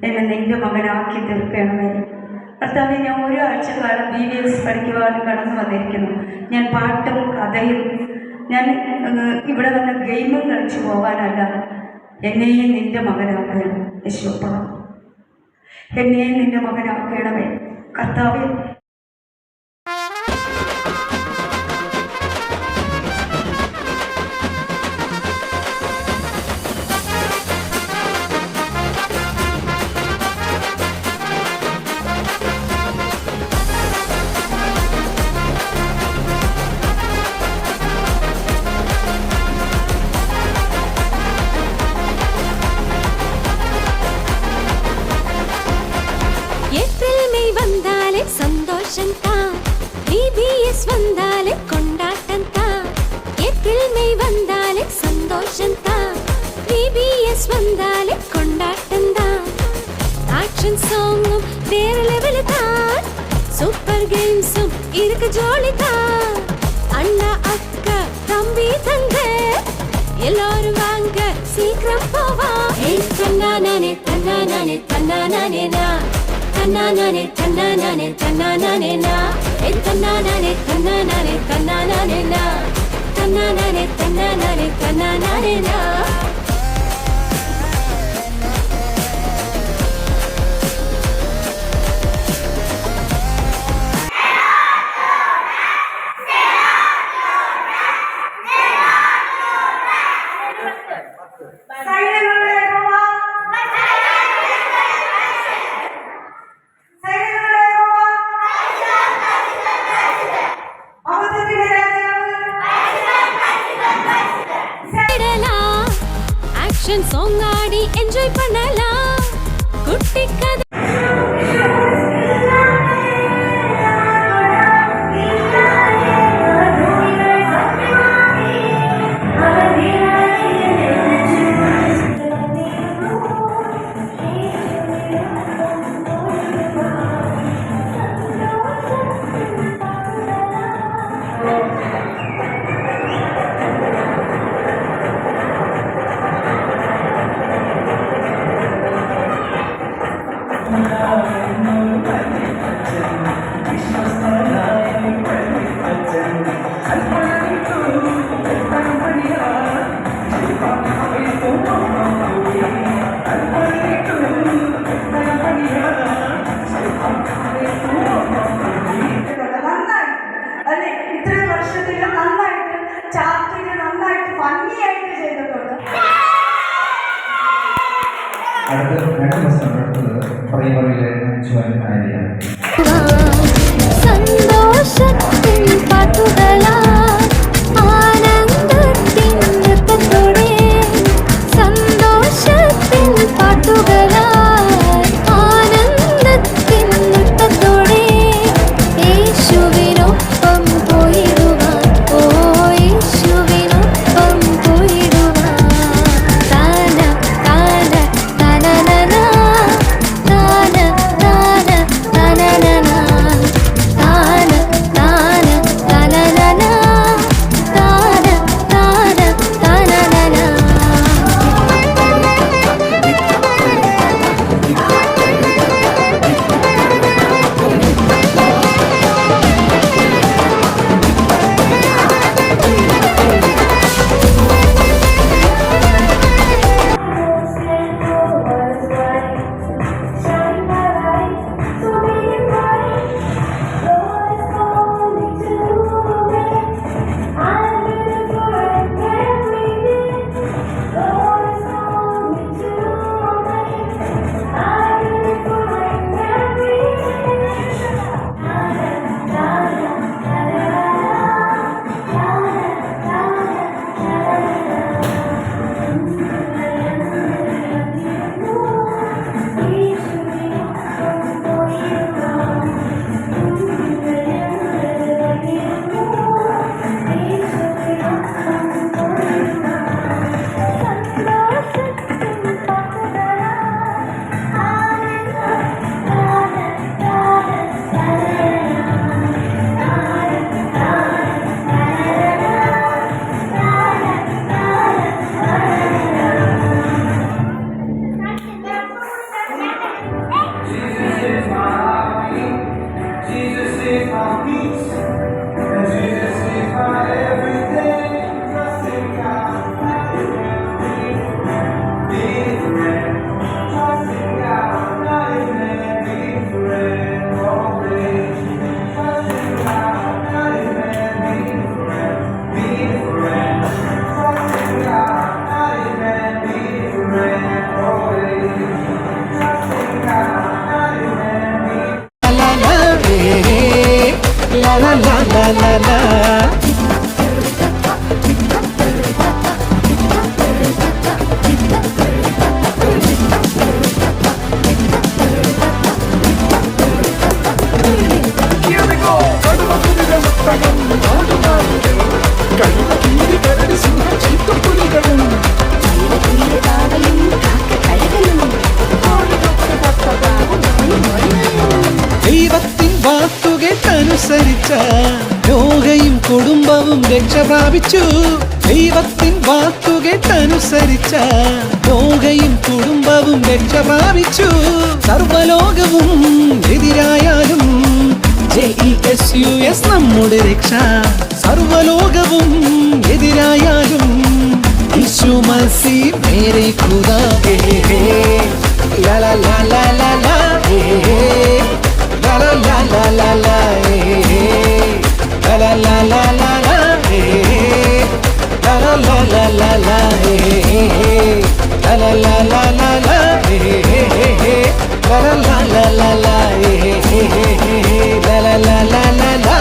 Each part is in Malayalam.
എന്നെ നിന്റെ മകനാക്കി തീർക്കണമേ. കർത്താവെ, ഞാൻ ഒരാഴ്ചക്കാലം BVS പഠിക്കുവാൻ കടന്നു വന്നിരിക്കുന്നു. ഞാൻ പാട്ടും കഥയും ഞാൻ ഇവിടെ വന്ന് ഗെയിമും കളിച്ചു പോകാനല്ല. എന്നെയും നിന്റെ മകനാക്കണം യേശുപ്പ, എന്നെയും നിന്റെ മകനാക്കണമേ കർത്താവെ. சந்தோஷம் தான், BBS வந்தாலே கொண்டாட்டம் தான். ஏப்ரல் மே வந்தாலே சந்தோஷம் தான், BBS வந்தாலே கொண்டாட்டம் தான். ஆக்ஷன் சாங்கும் வேற லெவல் தான், சூப்பர் கேம்ஸும் இருக்கு ஜோலி தான். அண்ணா அக்கா தம்பி தங்க எல்லாரும் வாங்க சீக்கிரம் போவா. தன்னானே தன்னானே தன்னானே நான் தன்னானே தன்னானே தன்னானே நான் தன்னானே தன்னானே தன்னானே நான் தன்னானே தன்னானே தன்னானே நான். சாங் ஆடி என்ஜாய் பண்ணலாம். குட்டி கதை അടുത്ത 2 ദിവസം അടുത്തത് പ്രൈമറിയിലെ അഞ്ചുവാനായിരിക്കും. സന്തോഷത്തിൻ പാട്ടുകളാ ആനന്ദത്തിൻ നൃത്തത്തോടെ, സന്തോഷത്തിൻ പാട്ടുകളാ ആനന്ദത്തിൻ നൃത്തത്തോടെ യേശുവിനൊപ്പം പോയിടുവാൻ, ഓ യേശുവിനൊപ്പം പോയിടുവാൻ. താന താന തനനന താന താന തനനന താന താന തനനന രക്ഷ പ്രാപിച്ചു. ദൈവത്തിൻ വാക്കുകേട്ടനുസരിച്ച ലോകയും കുടുംബവും രക്ഷ പ്രാപിച്ചു. സർവലോകവും എതിരായാലും JESUS നമ്മുടെ രക്ഷ. സർവലോകവും എതിരായാലും യേശു മസീഹ് മേരെ ഖുദാ. ലാ ലാ ലാ ലാ ലാ ലാ, ലാ ലാ ലാ ലാ ലാ ലാ, ലാ ലാ ലാ ലാ ലാ ലാ, ലാ ലാ ലാ ലാ ലാ ലാ, ലാ ലാ ലാ ലാ ലാ ലാ, ലാ ലാ ലാ ലാ ലാ ലാ, ലാ ലാ ലാ ലാ ലാ ലാ, ലാ ലാ ലാ ലാ ലാ ലാ.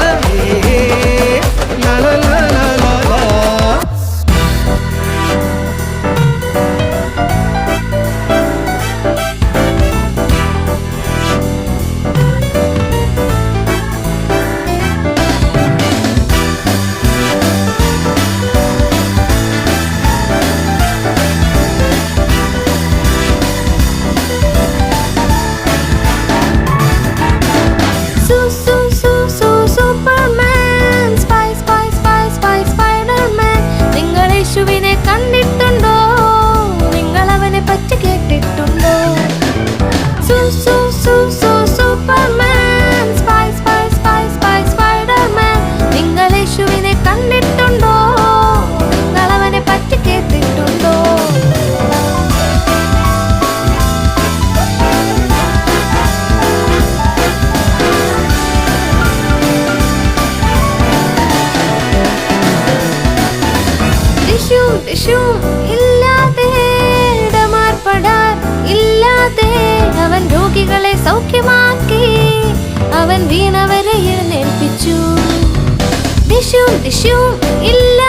Superman, Spiderman. നിങ്ങൾ യേശുവിനെ കണ്ടിട്ടുണ്ടോ? നിങ്ങൾ അവനെ പറ്റി കേട്ടിട്ടുണ്ടോ? Superman, Spiderman. നിങ്ങൾ യേശുവിനെ കണ്ടിട്ടുണ്ടോ? നിങ്ങൾ അവനെ പറ്റി കേട്ടിട്ടുണ്ടോ? ഇല്ലാതെ ഇടമാർപ്പെടാൻ ഇല്ലാതെ അവൻ രോഗികളെ സൗഖ്യമാക്കി. അവൻ വീണവരെ എഴുന്നേൽപ്പിച്ചു. ഇല്ല